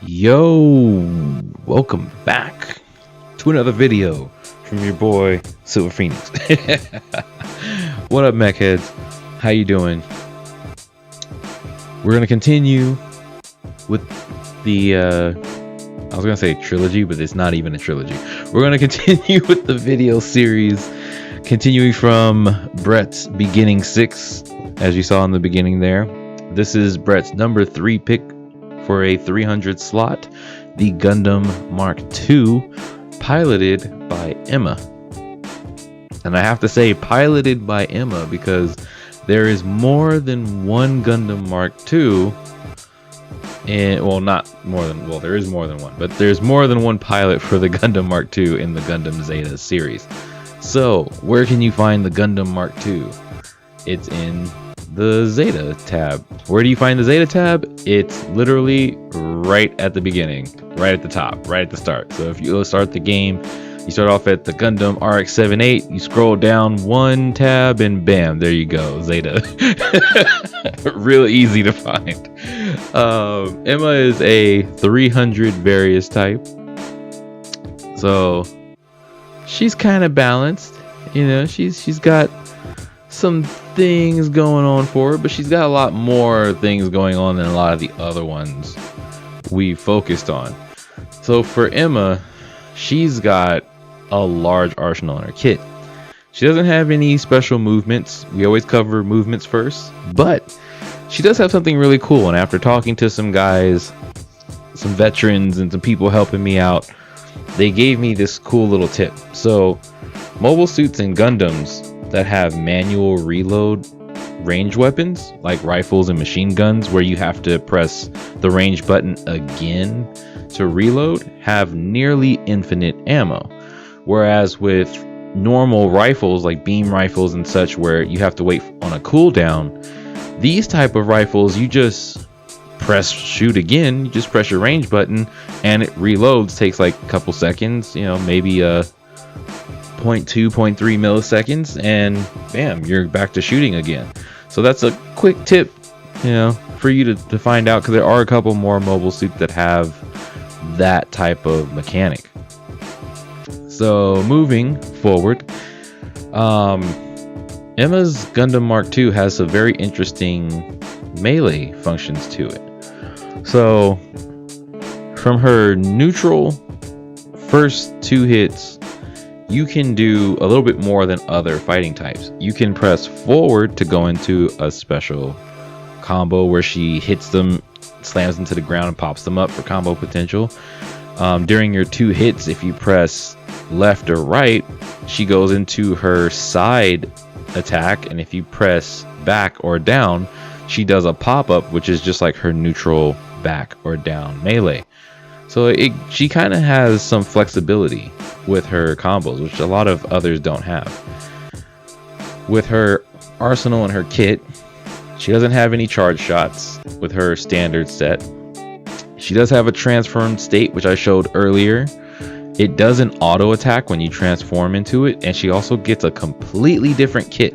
Yo, welcome back to another video from your boy Silver Phoenix. What up, mech heads? How you doing? We're gonna continue with the I was gonna say trilogy, but it's not even a trilogy. We're gonna continue with the video series, continuing from Brett's beginning 6, as you saw in the beginning there. This is Brett's number 3 pick for a 300 slot, the Gundam Mark II, piloted by Emma. And I have to say piloted by Emma because there is more than one Gundam Mark II, and well, not more than, well, there is more than one, but there's more than one pilot for the Gundam Mark II in the Gundam Zeta series. So where can you find the Gundam Mark II? It's in the Zeta tab. Where do you find the Zeta tab? It's literally right at the beginning, right at the top, right at the start. So if you start the game, you start off at the Gundam RX-78, you scroll down one tab and bam, there you go, Zeta. Real easy to find. Emma is a 300 various type, so she's kind of balanced, you know. She's got some things going on for her, but she's got a lot more things going on than a lot of the other ones we focused on. So for Emma, she's got a large arsenal in her kit. She doesn't have any special movements. We always cover movements first, but she does have something really cool. And after talking to some guys, some veterans, and some people helping me out, they gave me this cool little tip. So mobile suits and Gundams that have manual reload range weapons like rifles and machine guns, where you have to press the range button again to reload, have nearly infinite ammo, whereas with normal rifles like beam rifles and such, where you have to wait on a cooldown, these type of rifles, you just press shoot again, you just press your range button and it reloads. Takes like a couple seconds, you know, maybe 0.2, 0.3 milliseconds, and bam, you're back to shooting again. So that's a quick tip, you know, for you to find out, because there are a couple more mobile suits that have that type of mechanic. So moving forward, Emma's Gundam Mark II has some very interesting melee functions to it. So from her neutral first 2 hits, you can do a little bit more than other fighting types. You can press forward to go into a special combo where she hits them, slams them to the ground, and pops them up for combo potential. During your 2 hits, if you press left or right, she goes into her side attack, and if you press back or down, she does a pop-up, which is just like her neutral back or down melee. So she kind of has some flexibility with her combos, which a lot of others don't have. With her arsenal and her kit, she doesn't have any charge shots with her standard set. She does have a transformed state, which I showed earlier. It does an auto attack when you transform into it, and she also gets a completely different kit.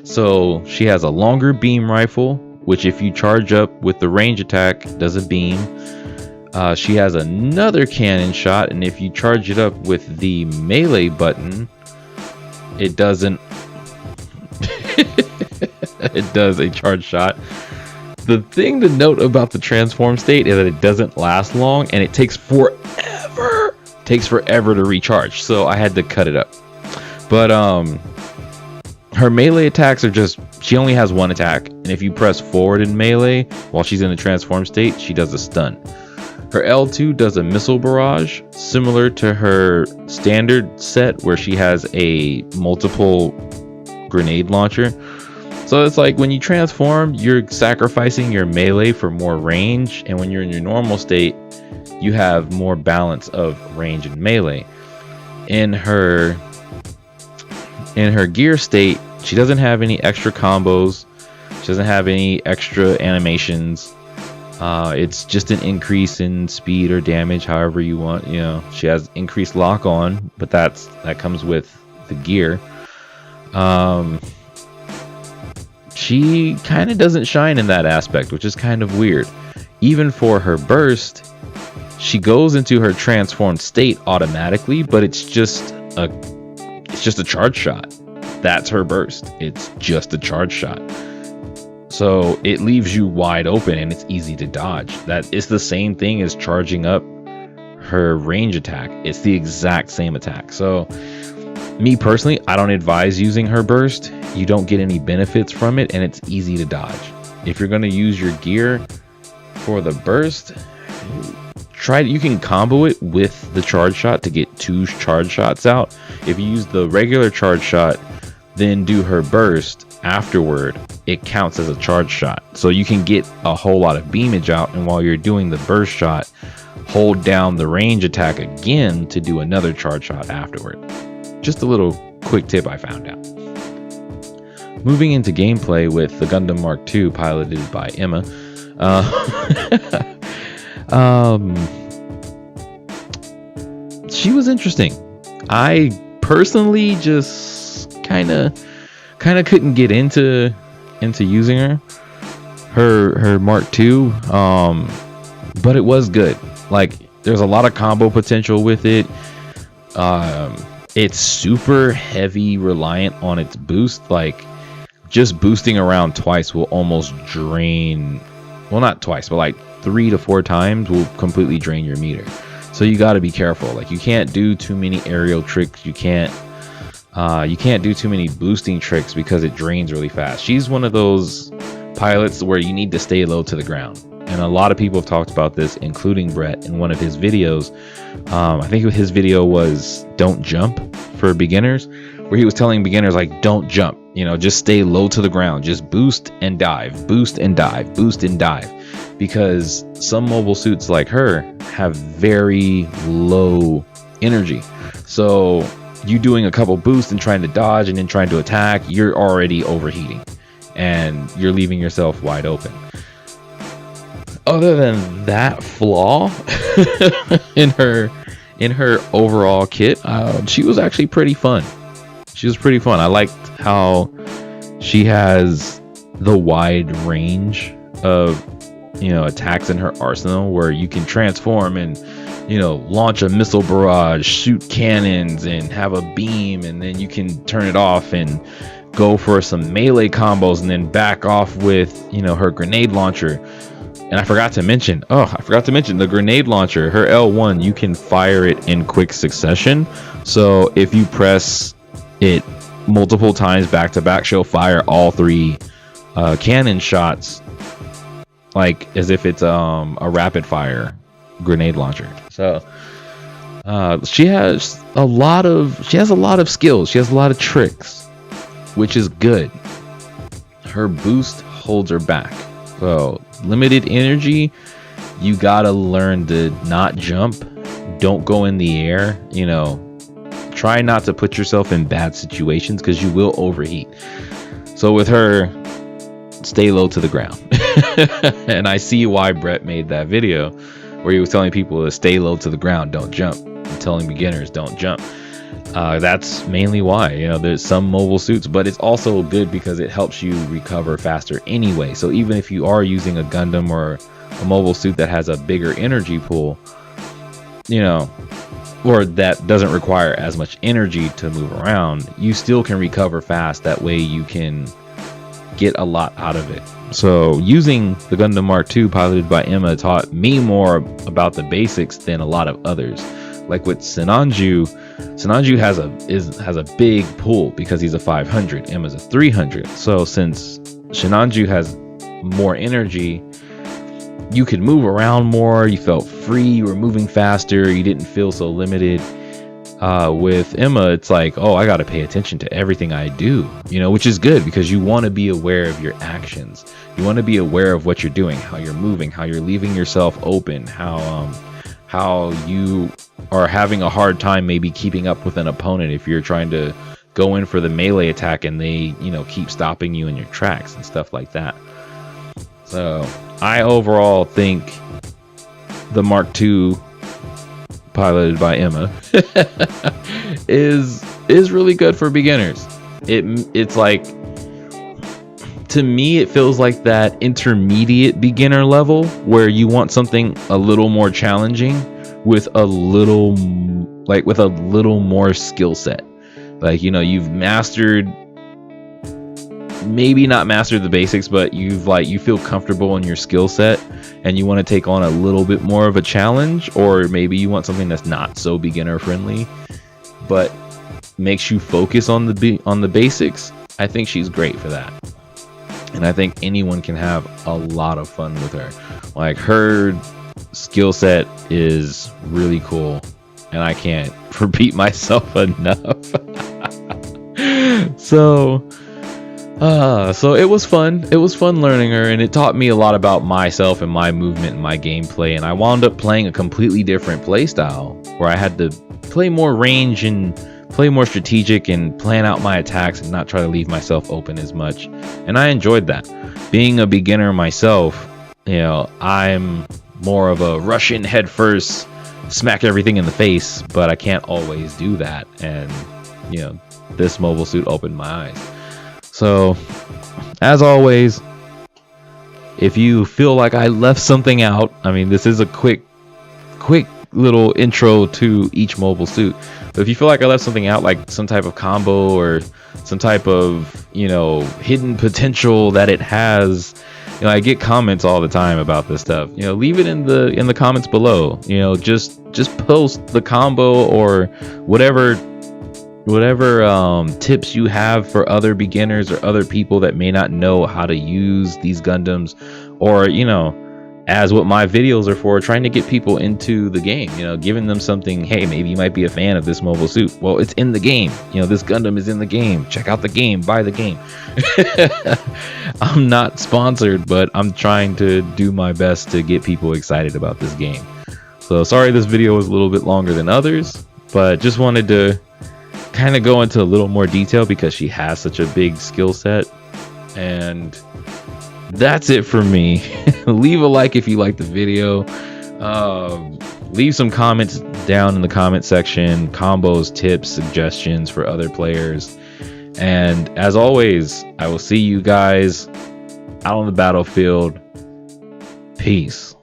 So she has a longer beam rifle, which if you charge up with the range attack, does a beam. She has another cannon shot, and if you charge it up with the melee button, it doesn't it does a charge shot. The thing to note about the transform state is that it doesn't last long, and it takes forever to recharge, so I had to cut it up. But her melee attacks are just, she only has 1 attack, and if you press forward in melee while she's in the transform state, she does a stun. Her L2 does a missile barrage, similar to her standard set where she has a multiple grenade launcher. So it's like when you transform, you're sacrificing your melee for more range, and when you're in your normal state, you have more balance of range and melee. In her gear state, she doesn't have any extra combos, she doesn't have any extra animations. It's just an increase in speed or damage, however you want. You know, she has increased lock on, but that comes with the gear. She kind of doesn't shine in that aspect, which is kind of weird. Even for her burst, she goes into her transformed state automatically, but it's just a charge shot. That's her burst. It's just a charge shot. So it leaves you wide open and it's easy to dodge. That is the same thing as charging up her range attack. It's the exact same attack. So me personally, I don't advise using her burst. You don't get any benefits from it and it's easy to dodge. If you're going to use your gear for the burst, you can combo it with the charge shot to get 2 charge shots out. If you use the regular charge shot, then do her burst afterward, it counts as a charge shot. So you can get a whole lot of beamage out, and while you're doing the burst shot, hold down the range attack again to do another charge shot afterward. Just a little quick tip I found out. Moving into gameplay with the Gundam Mark II piloted by Emma. She was interesting. I personally just kind of couldn't get into using her Mark II, but it was good. Like, there's a lot of combo potential with it. It's super heavy reliant on its boost. Like, just boosting around twice will almost drain, well, not twice, but like 3 to 4 times will completely drain your meter. So you got to be careful. Like, you can't do too many aerial tricks. You can't do too many boosting tricks because it drains really fast. She's one of those pilots where you need to stay low to the ground. And a lot of people have talked about this, including Brett in one of his videos. I think his video was Don't Jump for beginners, where he was telling beginners, like, don't jump, just stay low to the ground, just boost and dive, boost and dive, boost and dive. Because some mobile suits like her have very low energy. So you doing a couple boosts and trying to dodge and then trying to attack, you're already overheating and you're leaving yourself wide open. Other than that flaw in her overall kit, she was actually pretty fun. She was pretty fun. I liked how she has the wide range of attacks in her arsenal, where you can transform and launch a missile barrage, shoot cannons, and have a beam, and then you can turn it off and go for some melee combos and then back off with her grenade launcher. And I forgot to mention the grenade launcher, her L1, you can fire it in quick succession. So if you press it multiple times back to back, she'll fire all 3 cannon shots, like as if it's a rapid fire grenade launcher. So she has a lot of skills. She has a lot of tricks, which is good. Her boost holds her back. So limited energy, you gotta learn to not jump. Don't go in the air. Try not to put yourself in bad situations because you will overheat. So with her, stay low to the ground. And I see why Brett made that video where he was telling people to stay low to the ground, don't jump, and telling beginners don't jump. That's mainly why. There's some mobile suits, but it's also good because it helps you recover faster anyway. So even if you are using a Gundam or a mobile suit that has a bigger energy pool, or that doesn't require as much energy to move around, you still can recover fast. That way you can get a lot out of it. So using the Gundam Mark II piloted by Emma taught me more about the basics than a lot of others. Like with Sinanju has a big pull because he's a 500, Emma's a 300. So since Sinanju has more energy, you could move around more, you felt free, you were moving faster, you didn't feel so limited. With Emma, it's like, oh, I got to pay attention to everything I do, which is good because you want to be aware of your actions. You want to be aware of what you're doing, how you're moving, how you're leaving yourself open, how you are having a hard time maybe keeping up with an opponent if you're trying to go in for the melee attack and they, keep stopping you in your tracks and stuff like that. So I overall think the Mark II piloted by Emma is really good for beginners. It's like, to me, it feels like that intermediate beginner level where you want something a little more challenging with a little more skill set. Like, you know, you've mastered, maybe not mastered the basics, but you feel comfortable in your skill set and you want to take on a little bit more of a challenge, or maybe you want something that's not so beginner friendly but makes you focus on the basics. I think she's great for that. And I think anyone can have a lot of fun with her. Like, her skill set is really cool, and I can't repeat myself enough. So it was fun. It was fun learning her, and it taught me a lot about myself and my movement and my gameplay. And I wound up playing a completely different play style where I had to play more range and play more strategic and plan out my attacks and not try to leave myself open as much. And I enjoyed that. Being a beginner myself, you know, I'm more of a rush in head first, smack everything in the face, but I can't always do that. And, you know, this mobile suit opened my eyes. So, as always, if you feel like I left something out, I mean, this is a quick little intro to each mobile suit. But if you feel like I left something out, like some type of combo or some type of, you know, hidden potential that it has, you know, I get comments all the time about this stuff. You know, leave it in the comments below. You know, just post the combo or whatever tips you have for other beginners or other people that may not know how to use these Gundams, or, you know, as what my videos are for, trying to get people into the game, you know, giving them something. Hey, maybe you might be a fan of this mobile suit. Well, it's in the game. You know, this Gundam is in the game. Check out the game, buy the game. I'm not sponsored, but I'm trying to do my best to get people excited about this game. So sorry this video was a little bit longer than others, but just wanted to kind of go into a little more detail because she has such a big skill set. And that's it for me. Leave a like if you like the video. Leave some comments down in the comment section, combos, tips, suggestions for other players. And as always, I will see you guys out on the battlefield. Peace.